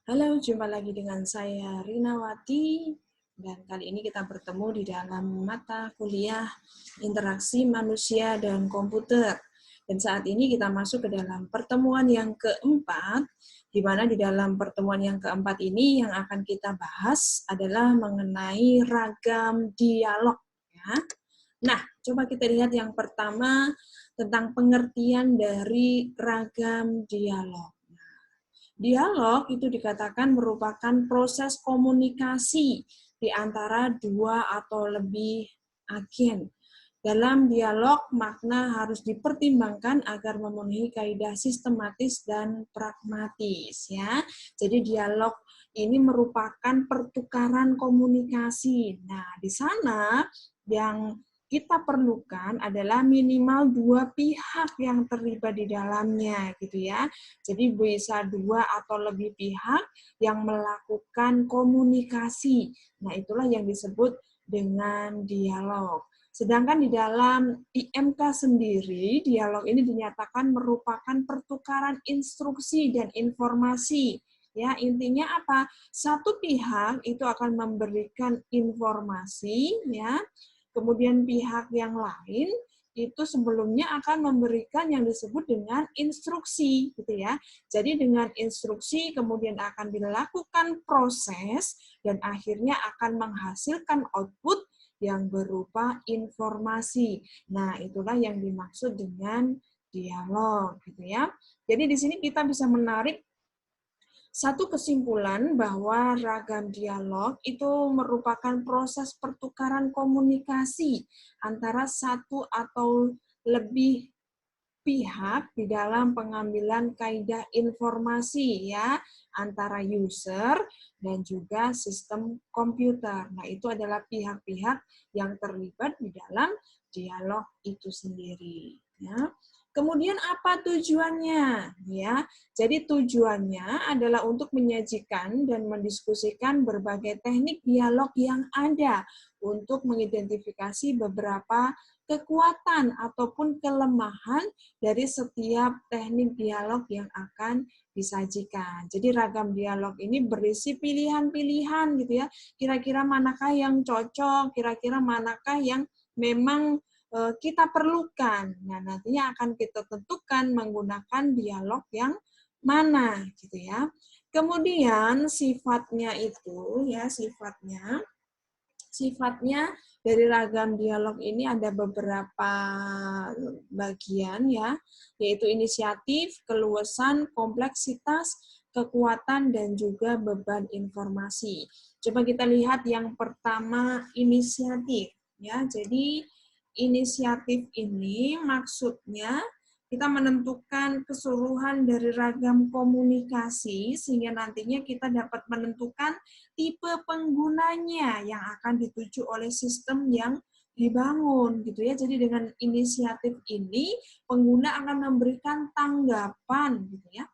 Halo, jumpa lagi dengan saya Rinawati, dan kali ini kita bertemu di dalam mata kuliah interaksi manusia dan komputer. Dan saat ini kita masuk ke dalam pertemuan yang keempat, di mana di dalam pertemuan yang keempat ini yang akan kita bahas adalah mengenai ragam dialog. Ya. Nah, coba kita lihat yang pertama tentang pengertian dari ragam dialog. Dialog itu dikatakan merupakan proses komunikasi di antara dua atau lebih agen. Dalam dialog, makna harus dipertimbangkan agar memenuhi kaidah sistematis dan pragmatis. Ya, jadi dialog ini merupakan pertukaran komunikasi. Nah, di sana yang kita perlukan adalah minimal dua pihak yang terlibat di dalamnya, gitu ya. Jadi bisa dua atau lebih pihak yang melakukan komunikasi. Nah, itulah yang disebut dengan dialog. Sedangkan di dalam IMK sendiri, dialog ini dinyatakan merupakan pertukaran instruksi dan informasi. Ya, intinya apa? Satu pihak itu akan memberikan informasi, ya. Kemudian pihak yang lain itu sebelumnya akan memberikan yang disebut dengan instruksi, gitu ya. Jadi dengan instruksi kemudian akan dilakukan proses dan akhirnya akan menghasilkan output yang berupa informasi. Nah, itulah yang dimaksud dengan dialog, gitu ya. Jadi di sini kita bisa menarik satu kesimpulan bahwa ragam dialog itu merupakan proses pertukaran komunikasi antara satu atau lebih pihak di dalam pengambilan kaidah informasi ya antara user dan juga sistem komputer. Nah, itu adalah pihak-pihak yang terlibat di dalam dialog itu sendiri ya. Kemudian apa tujuannya? Ya, jadi tujuannya adalah untuk menyajikan dan mendiskusikan berbagai teknik dialog yang ada untuk mengidentifikasi beberapa kekuatan ataupun kelemahan dari setiap teknik dialog yang akan disajikan. Jadi ragam dialog ini berisi pilihan-pilihan gitu ya. Kira-kira manakah yang cocok, kira-kira manakah yang memang kita perlukan. Nah, nantinya akan kita tentukan menggunakan dialog yang mana gitu ya. Kemudian sifatnya itu ya sifatnya dari ragam dialog ini ada beberapa bagian ya, yaitu inisiatif, keluasan, kompleksitas, kekuatan, dan juga beban informasi. Coba kita lihat yang pertama, inisiatif. Ya, jadi inisiatif ini maksudnya kita menentukan keseluruhan dari ragam komunikasi sehingga nantinya kita dapat menentukan tipe penggunanya yang akan dituju oleh sistem yang dibangun gitu ya. Jadi dengan inisiatif ini pengguna akan memberikan tanggapan gitu ya.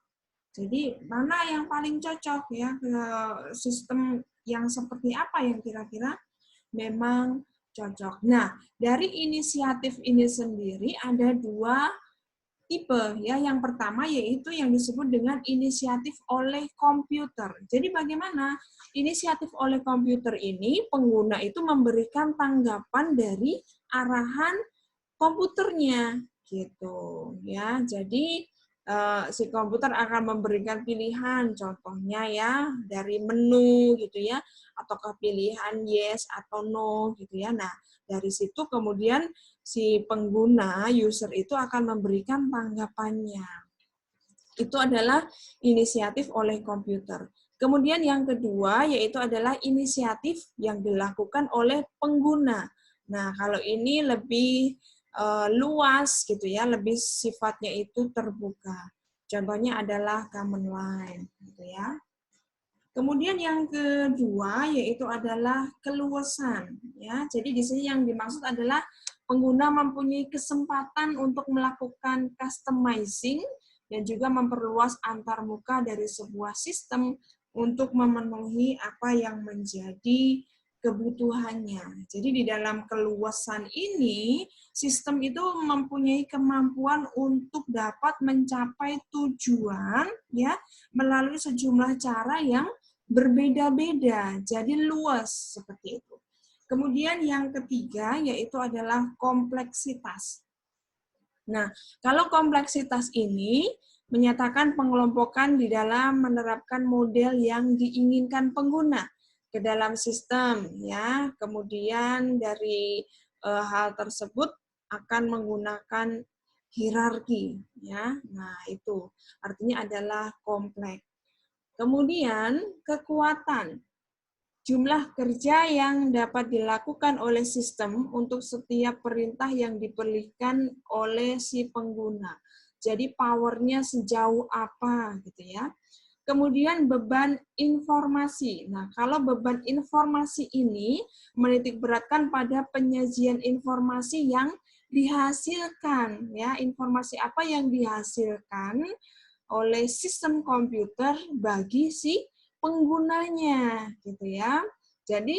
Jadi mana yang paling cocok ya ke sistem yang seperti apa yang kira-kira memang cocok. Nah, dari inisiatif ini sendiri ada dua tipe ya. Yang pertama yaitu yang disebut dengan inisiatif oleh komputer. Jadi bagaimana? Inisiatif oleh komputer ini pengguna itu memberikan tanggapan dari arahan komputernya gitu ya. Jadi si komputer akan memberikan pilihan, contohnya ya dari menu gitu ya, ataukah pilihan yes atau no gitu ya. Nah, dari situ kemudian si pengguna user itu akan memberikan tanggapannya. Itu adalah inisiatif oleh komputer. Kemudian yang kedua yaitu adalah inisiatif yang dilakukan oleh pengguna. Nah, kalau ini lebih luas gitu ya, lebih sifatnya itu terbuka. Contohnya adalah command line gitu ya. Kemudian yang kedua yaitu adalah keluasan ya. Jadi di sini yang dimaksud adalah pengguna mempunyai kesempatan untuk melakukan customizing dan juga memperluas antarmuka dari sebuah sistem untuk memenuhi apa yang menjadi kebutuhannya. Jadi di dalam keluasan ini, sistem itu mempunyai kemampuan untuk dapat mencapai tujuan ya melalui sejumlah cara yang berbeda-beda. Jadi luas seperti itu. Kemudian yang ketiga yaitu adalah kompleksitas. Nah, kalau kompleksitas ini menyatakan pengelompokan di dalam menerapkan model yang diinginkan pengguna ke dalam sistem ya. Kemudian dari hal tersebut akan menggunakan hierarki ya. Nah, itu artinya adalah kompleks. Kemudian kekuatan. Jumlah kerja yang dapat dilakukan oleh sistem untuk setiap perintah yang diberikan oleh si pengguna. Jadi powernya sejauh apa gitu ya. Kemudian beban informasi. Nah, kalau beban informasi ini menitik beratkan pada penyajian informasi yang dihasilkan ya, informasi apa yang dihasilkan oleh sistem komputer bagi si penggunanya gitu ya. Jadi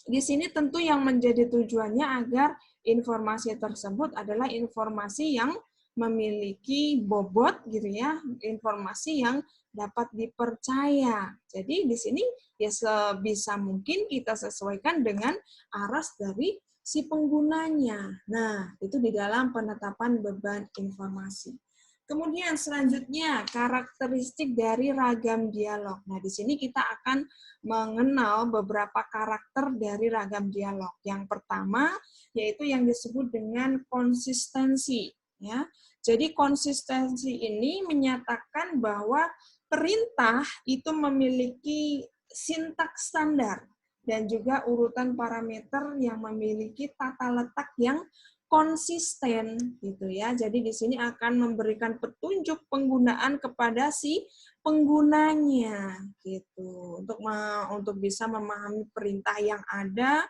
di sini tentu yang menjadi tujuannya agar informasi tersebut adalah informasi yang memiliki bobot gitu ya, informasi yang dapat dipercaya. Jadi di sini ya sebisa mungkin kita sesuaikan dengan aras dari si penggunanya. Nah, itu di dalam penetapan beban informasi. Kemudian selanjutnya karakteristik dari ragam dialog. Nah, di sini kita akan mengenal beberapa karakter dari ragam dialog. Yang pertama yaitu yang disebut dengan konsistensi, ya. Jadi konsistensi ini menyatakan bahwa perintah itu memiliki sintaks standar dan juga urutan parameter yang memiliki tata letak yang konsisten gitu ya. Jadi di sini akan memberikan petunjuk penggunaan kepada si penggunanya gitu untuk bisa memahami perintah yang ada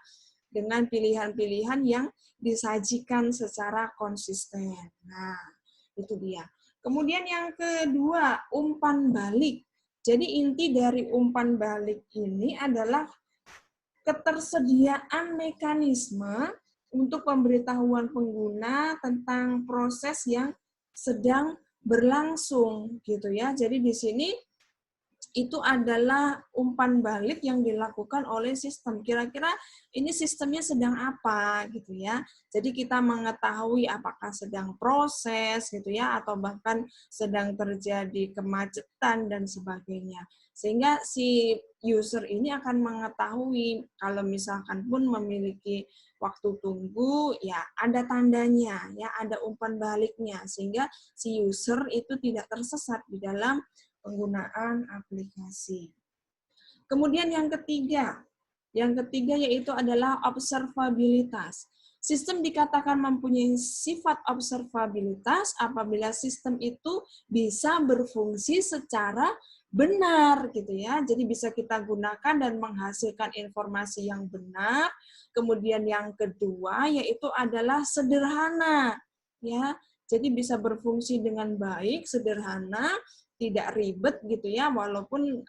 dengan pilihan-pilihan yang disajikan secara konsisten. Nah, itu dia. Kemudian yang kedua, umpan balik. Jadi inti dari umpan balik ini adalah ketersediaan mekanisme untuk pemberitahuan pengguna tentang proses yang sedang berlangsung gitu ya. Jadi di sini itu adalah umpan balik yang dilakukan oleh sistem. Kira-kira ini sistemnya sedang apa gitu ya. Jadi kita mengetahui apakah sedang proses gitu ya atau bahkan sedang terjadi kemacetan dan sebagainya. Sehingga si user ini akan mengetahui kalau misalkan pun memiliki waktu tunggu ya ada tandanya ya ada umpan baliknya sehingga si user itu tidak tersesat di dalam penggunaan aplikasi. Kemudian yang ketiga yaitu adalah observabilitas. Sistem dikatakan mempunyai sifat observabilitas apabila sistem itu bisa berfungsi secara benar gitu ya. Jadi bisa kita gunakan dan menghasilkan informasi yang benar. Kemudian yang kedua yaitu adalah sederhana ya. Jadi bisa berfungsi dengan baik, sederhana, tidak ribet gitu ya, walaupun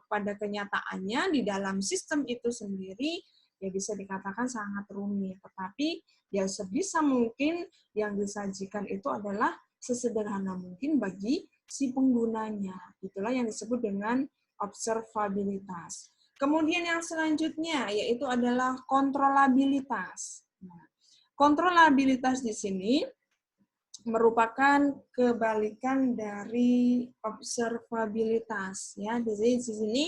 pada kenyataannya di dalam sistem itu sendiri ya bisa dikatakan sangat rumit, tetapi ya sebisa mungkin yang disajikan itu adalah sesederhana mungkin bagi si penggunanya. Itulah yang disebut dengan observabilitas. Kemudian yang selanjutnya yaitu adalah kontrolabilitas. Nah, kontrolabilitas di sini merupakan kebalikan dari observabilitas ya. Jadi di sini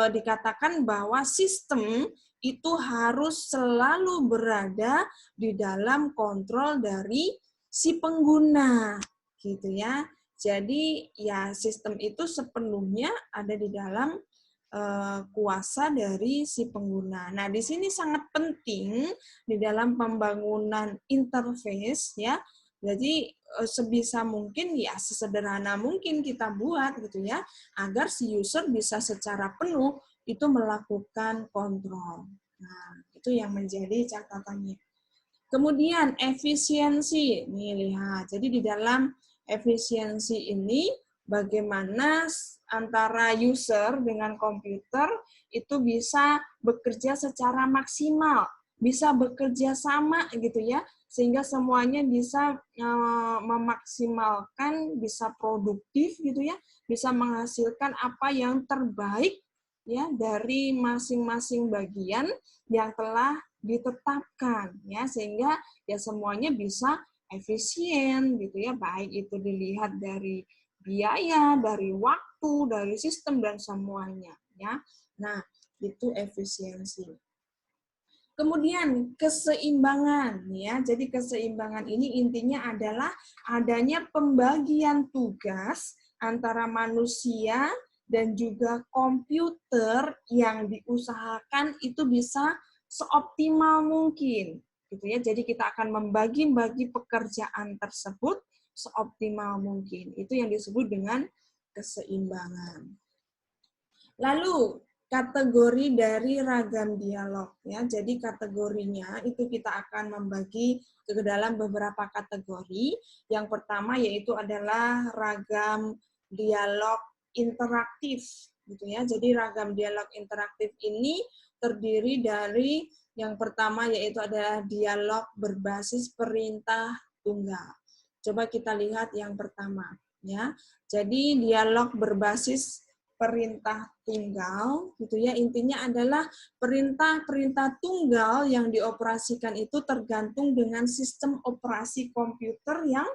dikatakan bahwa sistem itu harus selalu berada di dalam kontrol dari si pengguna gitu ya. Jadi ya sistem itu sepenuhnya ada di dalam kuasa dari si pengguna. Nah, di sini sangat penting di dalam pembangunan interface ya. Jadi sebisa mungkin ya sesederhana mungkin kita buat gitu ya agar si user bisa secara penuh itu melakukan kontrol. Nah, itu yang menjadi catatannya. Kemudian efisiensi. Nih lihat. Jadi di dalam efisiensi ini bagaimana antara user dengan komputer itu bisa bekerja secara maksimal, bisa bekerja sama gitu ya, sehingga semuanya bisa memaksimalkan, bisa produktif gitu ya, bisa menghasilkan apa yang terbaik ya dari masing-masing bagian yang telah ditetapkan ya, sehingga ya semuanya bisa efisien gitu ya, baik itu dilihat dari biaya, dari waktu, dari sistem dan semuanya ya. Nah, itu efisiensi. Kemudian keseimbangan ya. Jadi keseimbangan ini intinya adalah adanya pembagian tugas antara manusia dan juga komputer yang diusahakan itu bisa seoptimal mungkin gitu ya. Jadi kita akan membagi-bagi pekerjaan tersebut seoptimal mungkin. Itu yang disebut dengan keseimbangan. Lalu kategori dari ragam dialog ya. Jadi kategorinya itu kita akan membagi ke dalam beberapa kategori. Yang pertama yaitu adalah ragam dialog interaktif gitu ya. Jadi ragam dialog interaktif ini terdiri dari yang pertama yaitu adalah dialog berbasis perintah tunggal. Coba kita lihat yang pertama ya. Jadi dialog berbasis perintah tunggal gitu ya, intinya adalah perintah-perintah tunggal yang dioperasikan itu tergantung dengan sistem operasi komputer yang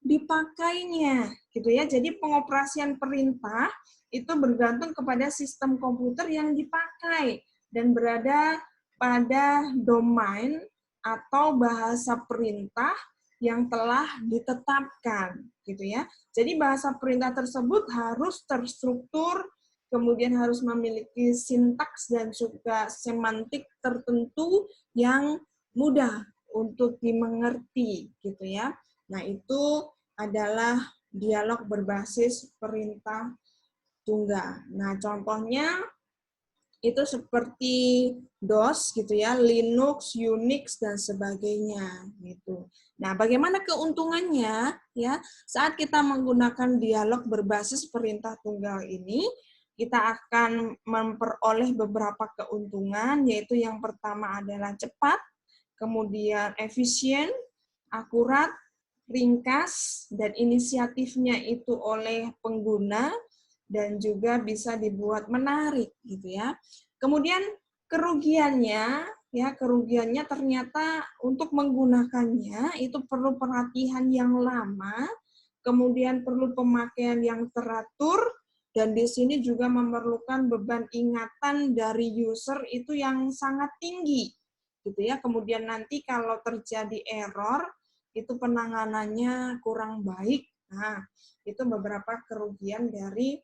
dipakainya gitu ya. Jadi pengoperasian perintah itu bergantung kepada sistem komputer yang dipakai dan berada pada domain atau bahasa perintah yang telah ditetapkan gitu ya. Jadi bahasa perintah tersebut harus terstruktur, kemudian harus memiliki sintaks dan juga semantik tertentu yang mudah untuk dimengerti gitu ya. Nah, itu adalah dialog berbasis perintah tunggal. Nah, contohnya itu seperti DOS gitu ya, Linux, Unix dan sebagainya gitu. Nah, bagaimana keuntungannya ya? Saat kita menggunakan dialog berbasis perintah tunggal ini, kita akan memperoleh beberapa keuntungan, yaitu yang pertama adalah cepat, kemudian efisien, akurat, ringkas, dan inisiatifnya itu oleh pengguna, dan juga bisa dibuat menarik gitu ya. Kemudian kerugiannya ternyata untuk menggunakannya itu perlu perhatian yang lama, kemudian perlu pemakaian yang teratur, dan di sini juga memerlukan beban ingatan dari user itu yang sangat tinggi gitu ya. Kemudian nanti kalau terjadi error itu penanganannya kurang baik. Nah, itu beberapa kerugian dari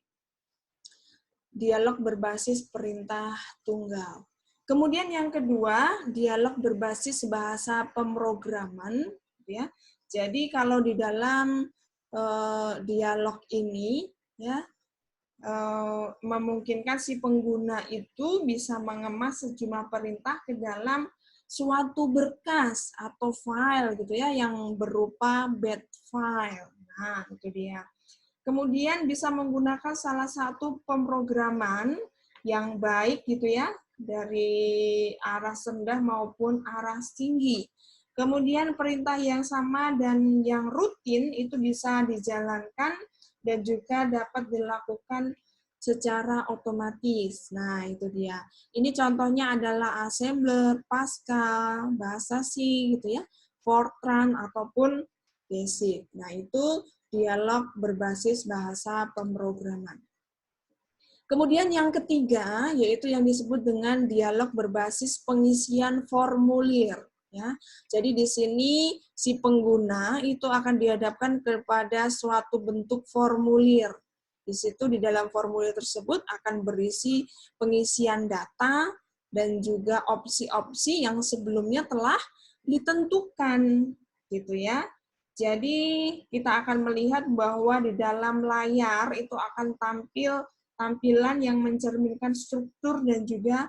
dialog berbasis perintah tunggal. Kemudian yang kedua, dialog berbasis bahasa pemrograman, ya. Jadi kalau di dalam dialog ini, ya, memungkinkan si pengguna itu bisa mengemas sejumlah perintah ke dalam suatu berkas atau file gitu ya, yang berupa bat file. Nah, itu dia. Kemudian bisa menggunakan salah satu pemrograman yang baik gitu ya, dari arah rendah maupun arah tinggi. Kemudian perintah yang sama dan yang rutin itu bisa dijalankan dan juga dapat dilakukan secara otomatis. Nah, itu dia. Ini contohnya adalah assembler, Pascal, bahasa C gitu ya, Fortran ataupun BASIC. Nah, itu dialog berbasis bahasa pemrograman. Kemudian yang ketiga, yaitu yang disebut dengan dialog berbasis pengisian formulir. Ya, jadi di sini si pengguna itu akan dihadapkan kepada suatu bentuk formulir. Di situ di dalam formulir tersebut akan berisi pengisian data dan juga opsi-opsi yang sebelumnya telah ditentukan, gitu ya. Jadi kita akan melihat bahwa di dalam layar itu akan tampil tampilan yang mencerminkan struktur dan juga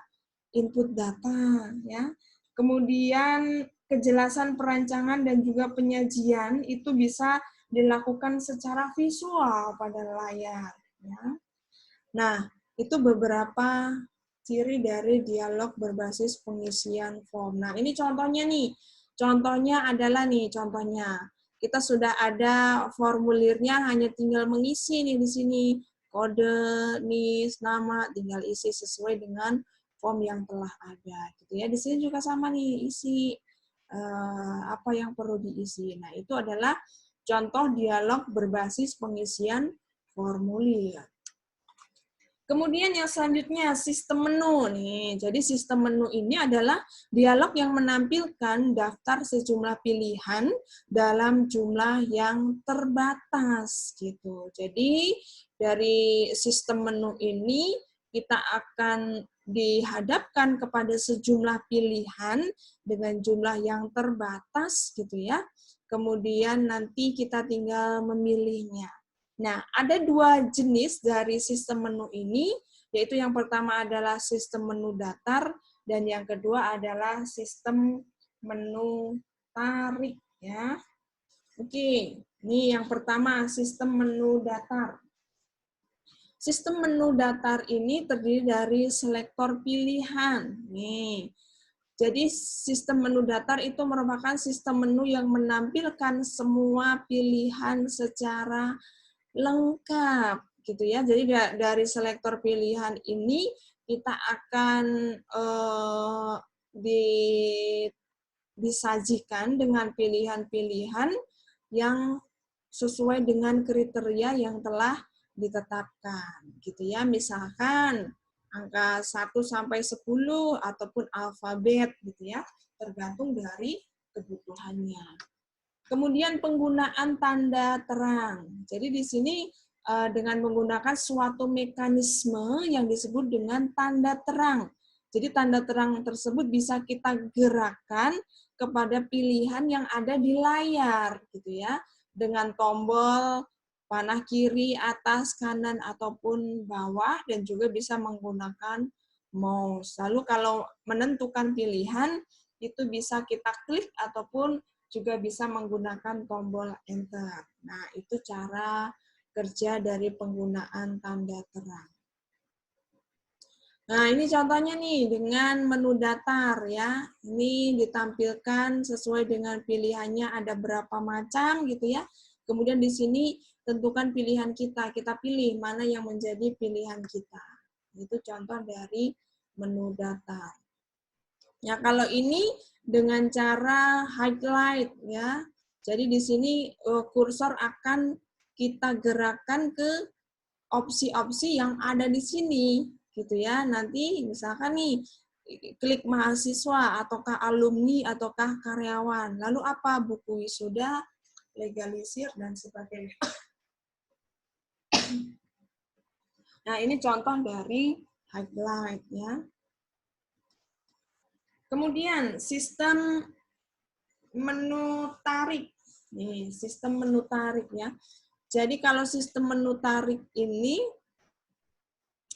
input data ya. Kemudian kejelasan perancangan dan juga penyajian itu bisa dilakukan secara visual pada layar ya. Nah, itu beberapa ciri dari dialog berbasis pengisian form. Nah, ini contohnya nih. Contohnya adalah nih, contohnya. Kita sudah ada formulirnya, hanya tinggal mengisi nih di sini. Kode, NIS, nama, tinggal isi sesuai dengan form yang telah ada. Gitu ya. Di sini juga sama nih, isi apa yang perlu diisi. Nah, itu adalah contoh dialog berbasis pengisian formulir. Kemudian yang selanjutnya sistem menu nih. Jadi sistem menu ini adalah dialog yang menampilkan daftar sejumlah pilihan dalam jumlah yang terbatas gitu. Jadi dari sistem menu ini kita akan dihadapkan kepada sejumlah pilihan dengan jumlah yang terbatas gitu ya. Kemudian nanti kita tinggal memilihnya. Nah, ada dua jenis dari sistem menu ini, yaitu yang pertama adalah sistem menu datar, dan yang kedua adalah sistem menu tarik. Ya. Oke, ini yang pertama, sistem menu datar. Sistem menu datar ini terdiri dari selektor pilihan. Nih, jadi sistem menu datar itu merupakan sistem menu yang menampilkan semua pilihan secara lengkap gitu ya. Jadi dari selektor pilihan ini kita akan disajikan dengan pilihan-pilihan yang sesuai dengan kriteria yang telah ditetapkan gitu ya. Misalkan angka 1 sampai 10 ataupun alfabet gitu ya, tergantung dari kebutuhannya. Kemudian penggunaan tanda terang. Jadi di sini dengan menggunakan suatu mekanisme yang disebut dengan tanda terang. Jadi tanda terang tersebut bisa kita gerakkan kepada pilihan yang ada di layar gitu ya. Dengan tombol panah kiri, atas, kanan ataupun bawah, dan juga bisa menggunakan mouse. Lalu kalau menentukan pilihan itu bisa kita klik ataupun juga bisa menggunakan tombol enter. Nah, itu cara kerja dari penggunaan tanda terang. Nah, ini contohnya nih dengan menu datar ya. Ini ditampilkan sesuai dengan pilihannya ada berapa macam gitu ya. Kemudian di sini tentukan pilihan kita. Kita pilih mana yang menjadi pilihan kita. Itu contoh dari menu datar. Ya, kalau ini dengan cara highlight ya. Jadi di sini kursor akan kita gerakkan ke opsi-opsi yang ada di sini gitu ya. Nanti misalkan nih klik mahasiswa ataukah alumni ataukah karyawan. Lalu apa? Buku wisuda, legalisir dan sebagainya. Nah, ini contoh dari highlight ya. Kemudian sistem menu tarik. Nih, sistem menu tarik ya. Jadi kalau sistem menu tarik ini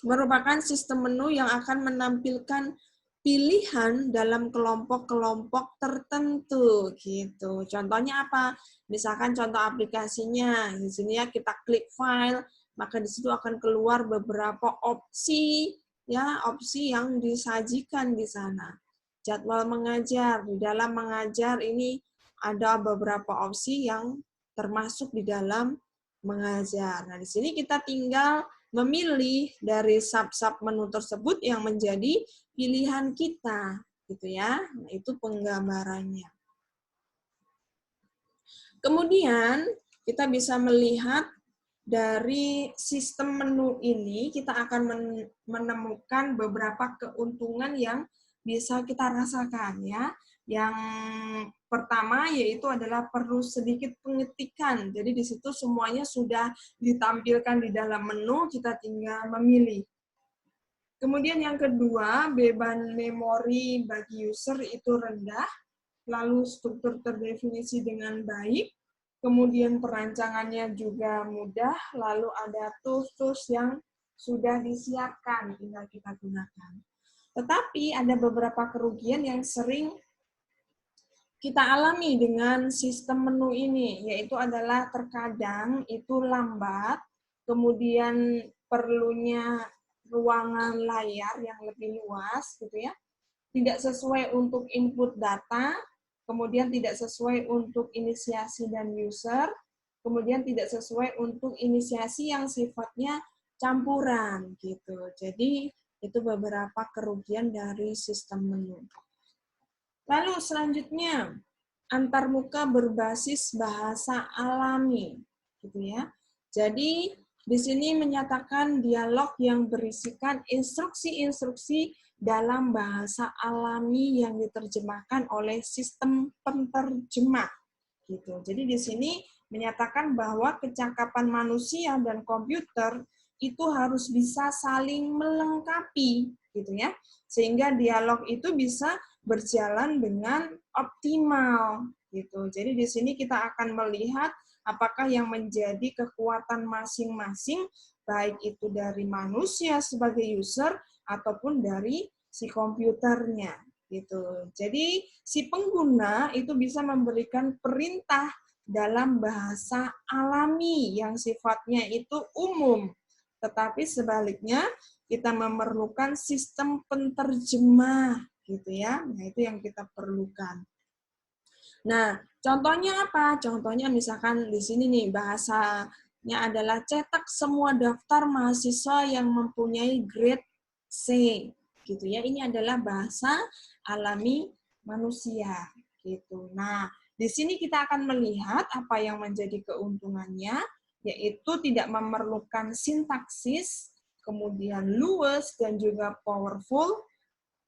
merupakan sistem menu yang akan menampilkan pilihan dalam kelompok-kelompok tertentu gitu. Contohnya apa? Misalkan contoh aplikasinya. Di sini ya kita klik file, maka di situ akan keluar beberapa opsi ya, opsi yang disajikan di sana. Jadwal mengajar, di dalam mengajar ini ada beberapa opsi yang termasuk di dalam mengajar. Nah, di sini kita tinggal memilih dari sub-sub menu tersebut yang menjadi pilihan kita, gitu ya. Nah, itu penggambarannya. Kemudian, kita bisa melihat dari sistem menu ini, kita akan menemukan beberapa keuntungan yang bisa kita rasakan ya. Yang pertama yaitu adalah perlu sedikit pengetikan. Jadi di situ semuanya sudah ditampilkan di dalam menu, kita tinggal memilih. Kemudian yang kedua, beban memori bagi user itu rendah, lalu struktur terdefinisi dengan baik, kemudian perancangannya juga mudah, lalu ada tools-tools yang sudah disiapkan, tinggal kita gunakan. Tetapi ada beberapa kerugian yang sering kita alami dengan sistem menu ini, yaitu adalah terkadang itu lambat, kemudian perlunya ruangan layar yang lebih luas, gitu ya. Tidak sesuai untuk input data, kemudian tidak sesuai untuk inisiasi dan user, kemudian tidak sesuai untuk inisiasi yang sifatnya campuran, gitu. Jadi itu beberapa kerugian dari sistem menu. Lalu selanjutnya, antarmuka berbasis bahasa alami, gitu ya. Jadi di sini menyatakan dialog yang berisikan instruksi-instruksi dalam bahasa alami yang diterjemahkan oleh sistem penterjemah, gitu. Jadi di sini menyatakan bahwa kecakapan manusia dan komputer itu harus bisa saling melengkapi, gitu ya, sehingga dialog itu bisa berjalan dengan optimal, gitu. Jadi di sini kita akan melihat apakah yang menjadi kekuatan masing-masing, baik itu dari manusia sebagai user ataupun dari si komputernya, gitu. Jadi si pengguna itu bisa memberikan perintah dalam bahasa alami yang sifatnya itu umum, tetapi sebaliknya kita memerlukan sistem penterjemah, gitu ya. Nah, itu yang kita perlukan. Nah, contohnya apa? Contohnya misalkan di sini nih, bahasanya adalah cetak semua daftar mahasiswa yang mempunyai grade C, gitu ya. Ini adalah bahasa alami manusia, gitu. Nah, di sini kita akan melihat apa yang menjadi keuntungannya, yaitu tidak memerlukan sintaksis, kemudian luwes dan juga powerful,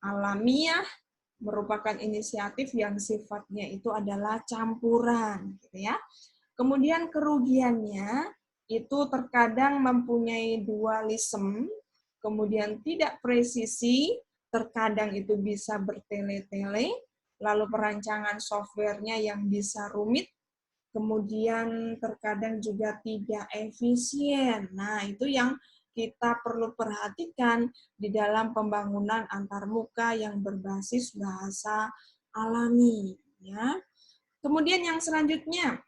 alamiah, merupakan inisiatif yang sifatnya itu adalah campuran, gitu ya. Kemudian kerugiannya itu terkadang mempunyai dualisme, kemudian tidak presisi, terkadang itu bisa bertele-tele, lalu perancangan softwarenya yang bisa rumit, kemudian terkadang juga tidak efisien. Nah, itu yang kita perlu perhatikan di dalam pembangunan antarmuka yang berbasis bahasa alami, ya. Kemudian yang selanjutnya,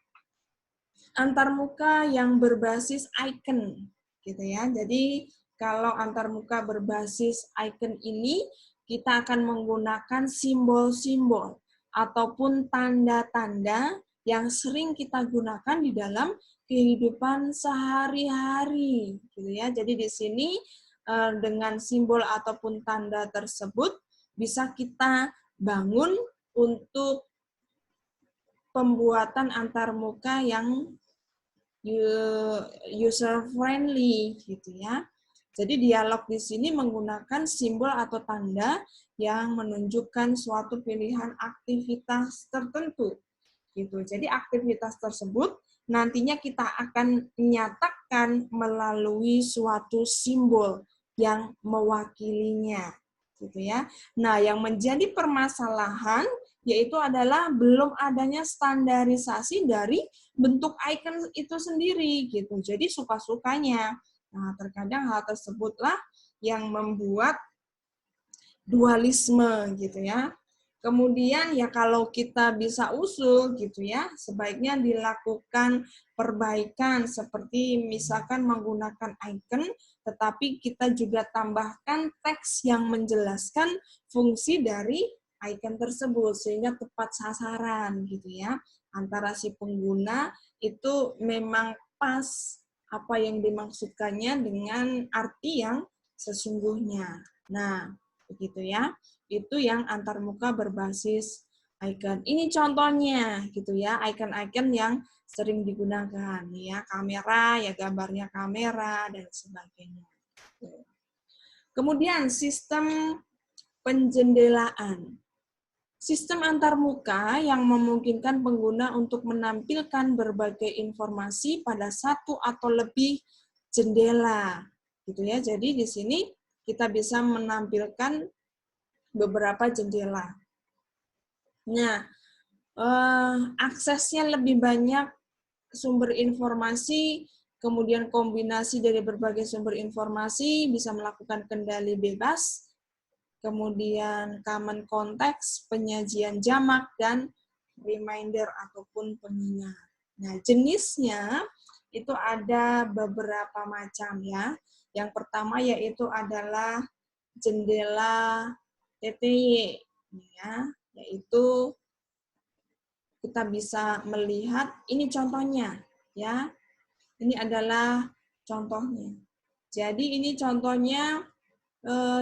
antarmuka yang berbasis icon, gitu ya. Jadi kalau antarmuka berbasis icon ini, kita akan menggunakan simbol-simbol ataupun tanda-tanda yang sering kita gunakan di dalam kehidupan sehari-hari, gitu ya. Jadi di sini dengan simbol ataupun tanda tersebut bisa kita bangun untuk pembuatan antarmuka yang user friendly, gitu ya. Jadi dialog di sini menggunakan simbol atau tanda yang menunjukkan suatu pilihan aktivitas tertentu, gitu. Jadi aktivitas tersebut nantinya kita akan nyatakan melalui suatu simbol yang mewakilinya, gitu ya. Nah, yang menjadi permasalahan yaitu adalah belum adanya standarisasi dari bentuk icon itu sendiri, gitu. Jadi suka-sukanya. Nah, terkadang hal tersebutlah yang membuat dualisme, gitu ya. Kemudian ya kalau kita bisa usul gitu ya, sebaiknya dilakukan perbaikan seperti misalkan menggunakan icon, tetapi kita juga tambahkan teks yang menjelaskan fungsi dari icon tersebut sehingga tepat sasaran gitu ya. Antara si pengguna itu memang pas apa yang dimaksudkannya dengan arti yang sesungguhnya. Nah, begitu ya. Itu yang antarmuka berbasis icon. Ini contohnya gitu ya, icon-icon yang sering digunakan ya, kamera ya gambarnya kamera dan sebagainya. Kemudian sistem penjendelaan. Sistem antarmuka yang memungkinkan pengguna untuk menampilkan berbagai informasi pada satu atau lebih jendela, gitu ya. Jadi di sini kita bisa menampilkan beberapa jendela. Nah, aksesnya lebih banyak sumber informasi, kemudian kombinasi dari berbagai sumber informasi, bisa melakukan kendali bebas, kemudian common konteks, penyajian jamak, dan reminder ataupun pengingat. Nah, jenisnya itu ada beberapa macam ya. Yang pertama yaitu adalah jendela TTY, ya, yaitu kita bisa melihat ini contohnya, ya. Ini adalah contohnya. Jadi ini contohnya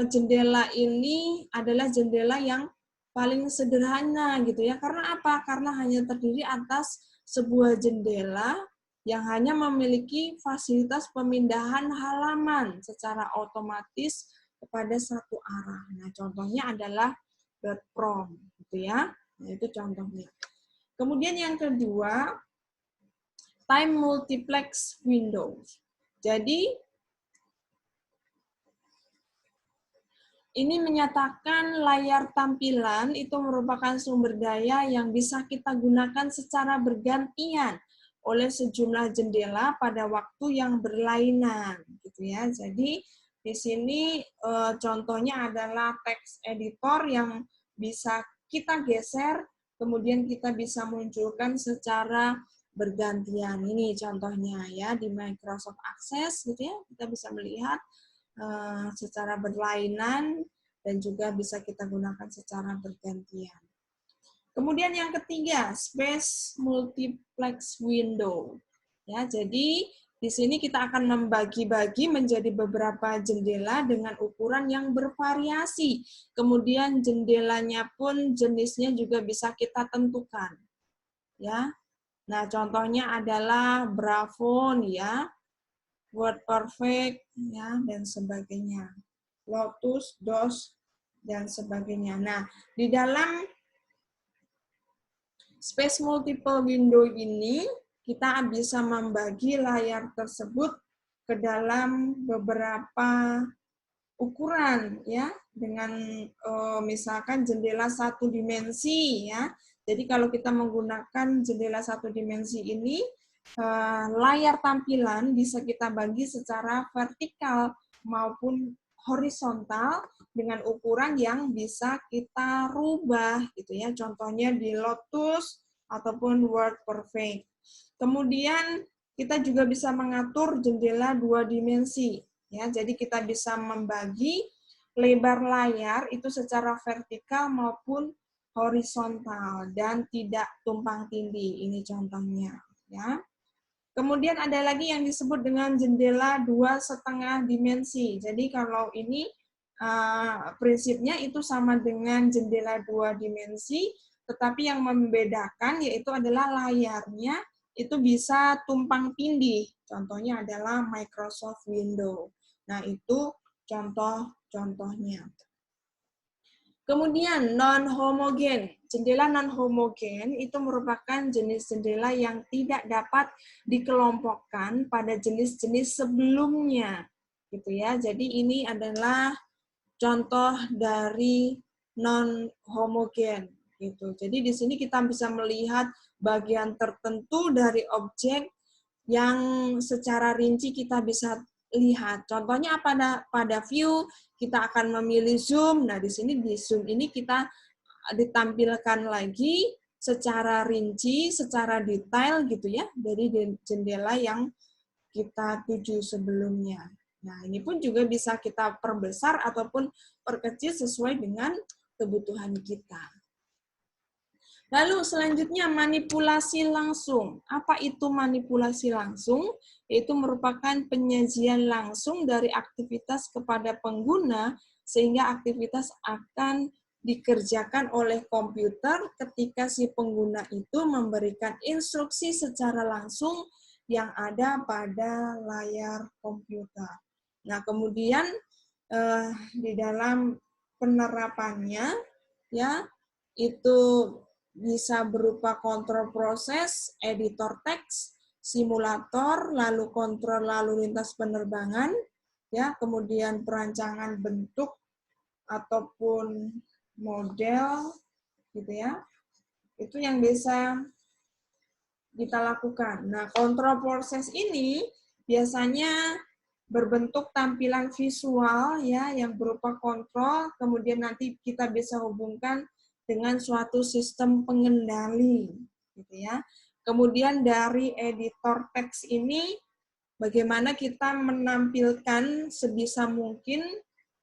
jendela ini adalah jendela yang paling sederhana gitu ya. Karena apa? Karena hanya terdiri atas sebuah jendela yang hanya memiliki fasilitas pemindahan halaman secara otomatis kepada satu arah. Nah, contohnya adalah bird prom gitu ya. Nah, itu contohnya. Kemudian yang kedua, time multiplex window. Jadi ini menyatakan layar tampilan itu merupakan sumber daya yang bisa kita gunakan secara bergantian oleh sejumlah jendela pada waktu yang berlainan, gitu ya. Jadi di sini contohnya adalah text editor yang bisa kita geser, kemudian kita bisa munculkan secara bergantian. Ini contohnya ya di Microsoft Access, gitu ya. Kita bisa melihat secara berlainan dan juga bisa kita gunakan secara bergantian. Kemudian yang ketiga, space multiplex window. Ya, jadi di sini kita akan membagi-bagi menjadi beberapa jendela dengan ukuran yang bervariasi. Kemudian jendelanya pun jenisnya juga bisa kita tentukan. Ya. Nah, contohnya adalah Bravo ya. WordPerfect ya dan sebagainya. Lotus, DOS dan sebagainya. Nah, di dalam space multiple window ini kita bisa membagi layar tersebut ke dalam beberapa ukuran ya dengan misalkan jendela satu dimensi ya. Jadi kalau kita menggunakan jendela satu dimensi ini layar tampilan bisa kita bagi secara vertikal maupun horizontal dengan ukuran yang bisa kita rubah gitu ya. Contohnya di Lotus ataupun WordPerfect. Kemudian kita juga bisa mengatur jendela dua dimensi ya. Jadi kita bisa membagi lebar layar itu secara vertikal maupun horizontal dan tidak tumpang tindih. Ini contohnya ya. Kemudian ada lagi yang disebut dengan jendela 2,5 dimensi. Jadi kalau ini prinsipnya itu sama dengan jendela 2 dimensi, tetapi yang membedakan yaitu adalah layarnya itu bisa tumpang tindih. Contohnya adalah Microsoft Windows. Nah, itu contoh-contohnya. Kemudian non-homogen. Jendela non-homogen itu merupakan jenis jendela yang tidak dapat dikelompokkan pada jenis-jenis sebelumnya. Gitu ya. Jadi ini adalah contoh dari non-homogen. Gitu. Jadi di sini kita bisa melihat bagian tertentu dari objek yang secara rinci kita bisa lihat. Contohnya pada view kita akan memilih zoom. Nah, di sini di zoom ini kita ditampilkan lagi secara rinci, secara detail gitu ya dari jendela yang kita tuju sebelumnya. Nah, ini pun juga bisa kita perbesar ataupun perkecil sesuai dengan kebutuhan kita. Lalu selanjutnya manipulasi langsung. Apa itu manipulasi langsung? Itu merupakan penyajian langsung dari aktivitas kepada pengguna sehingga aktivitas akan dikerjakan oleh komputer ketika si pengguna itu memberikan instruksi secara langsung yang ada pada layar komputer. Nah, kemudian di dalam penerapannya ya itu bisa berupa kontrol proses, editor teks, simulator, lalu kontrol lalu lintas penerbangan, ya, kemudian perancangan bentuk ataupun model, gitu ya. Itu yang bisa kita lakukan. Nah, kontrol proses ini biasanya berbentuk tampilan visual ya yang berupa kontrol, kemudian nanti kita bisa hubungkan dengan suatu sistem pengendali gitu ya. Kemudian dari editor teks ini bagaimana kita menampilkan sebisa mungkin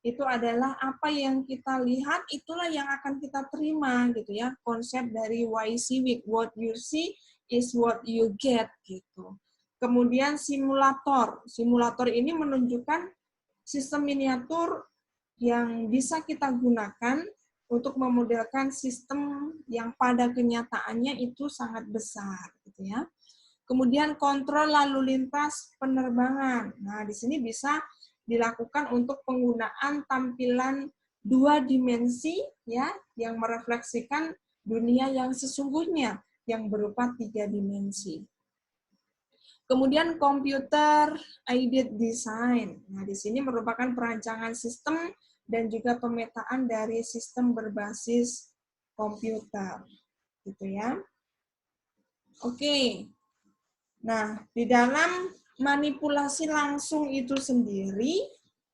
itu adalah apa yang kita lihat, itulah yang akan kita terima, gitu ya. Konsep dari YC-Week, what you see is what you get, gitu. Kemudian simulator. Simulator ini menunjukkan sistem miniatur yang bisa kita gunakan untuk memodelkan sistem yang pada kenyataannya itu sangat besar, gitu ya. Kemudian kontrol lalu lintas penerbangan. Nah, di sini bisa dilakukan untuk penggunaan tampilan 2 dimensi ya, yang merefleksikan dunia yang sesungguhnya yang berupa 3 dimensi. Kemudian computer aided design. Nah, di sini merupakan perancangan sistem dan juga pemetaan dari sistem berbasis komputer. Gitu ya. Oke. Nah, di dalam manipulasi langsung itu sendiri,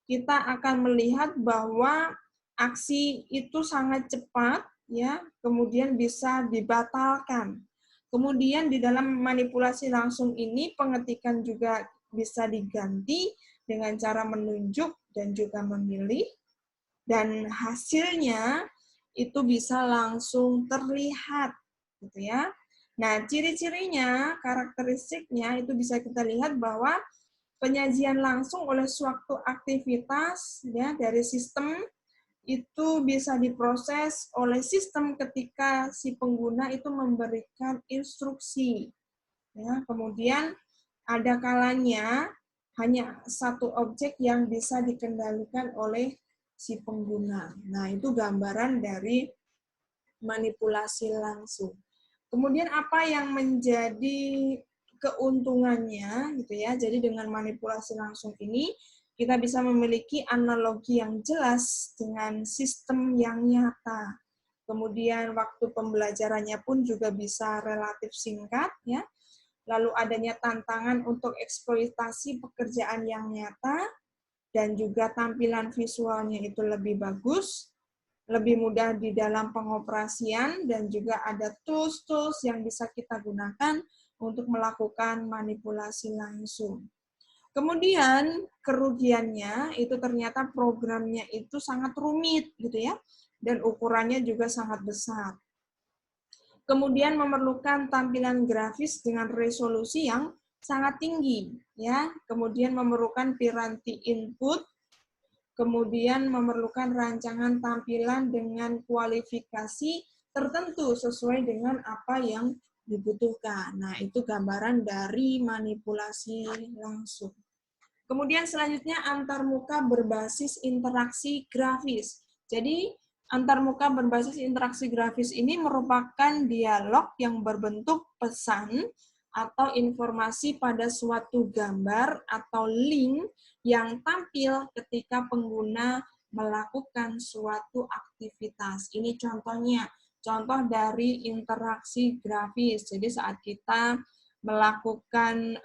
kita akan melihat bahwa aksi itu sangat cepat, ya, kemudian bisa dibatalkan. Kemudian di dalam manipulasi langsung ini, pengetikan juga bisa diganti dengan cara menunjuk dan juga memilih, dan hasilnya itu bisa langsung terlihat, gitu ya. Nah, ciri-cirinya, karakteristiknya itu bisa kita lihat bahwa penyajian langsung oleh suatu aktivitas ya dari sistem itu bisa diproses oleh sistem ketika si pengguna itu memberikan instruksi. Ya, kemudian ada kalanya hanya satu objek yang bisa dikendalikan oleh si pengguna. Nah, itu gambaran dari manipulasi langsung. Kemudian apa yang menjadi keuntungannya gitu ya. Jadi dengan manipulasi langsung ini kita bisa memiliki analogi yang jelas dengan sistem yang nyata. Kemudian waktu pembelajarannya pun juga bisa relatif singkat ya. Lalu adanya tantangan untuk eksploitasi pekerjaan yang nyata dan juga tampilan visualnya itu lebih bagus, lebih mudah di dalam pengoperasian, dan juga ada tools-tools yang bisa kita gunakan untuk melakukan manipulasi langsung. Kemudian kerugiannya itu ternyata programnya itu sangat rumit gitu ya, dan ukurannya juga sangat besar. Kemudian memerlukan tampilan grafis dengan resolusi yang sangat tinggi ya, kemudian memerlukan piranti input, kemudian memerlukan rancangan tampilan dengan kualifikasi tertentu sesuai dengan apa yang dibutuhkan. Nah, itu gambaran dari manipulasi langsung. Kemudian selanjutnya antarmuka berbasis interaksi grafis. Jadi antarmuka berbasis interaksi grafis ini merupakan dialog yang berbentuk pesan atau informasi pada suatu gambar atau link yang tampil ketika pengguna melakukan suatu aktivitas. Ini contohnya, contoh dari interaksi grafis. Jadi saat kita melakukan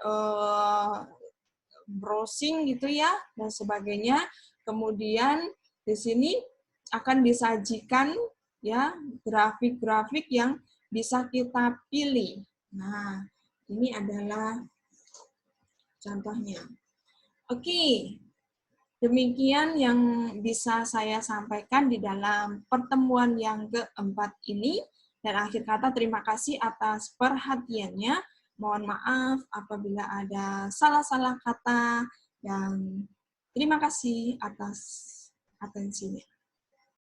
browsing gitu ya dan sebagainya, kemudian di sini akan disajikan ya grafik-grafik yang bisa kita pilih. Nah, ini adalah contohnya. Oke, demikian yang bisa saya sampaikan di dalam pertemuan yang keempat ini. Dan akhir kata, terima kasih atas perhatiannya. Mohon maaf apabila ada salah-salah kata, dan terima kasih atas atensinya.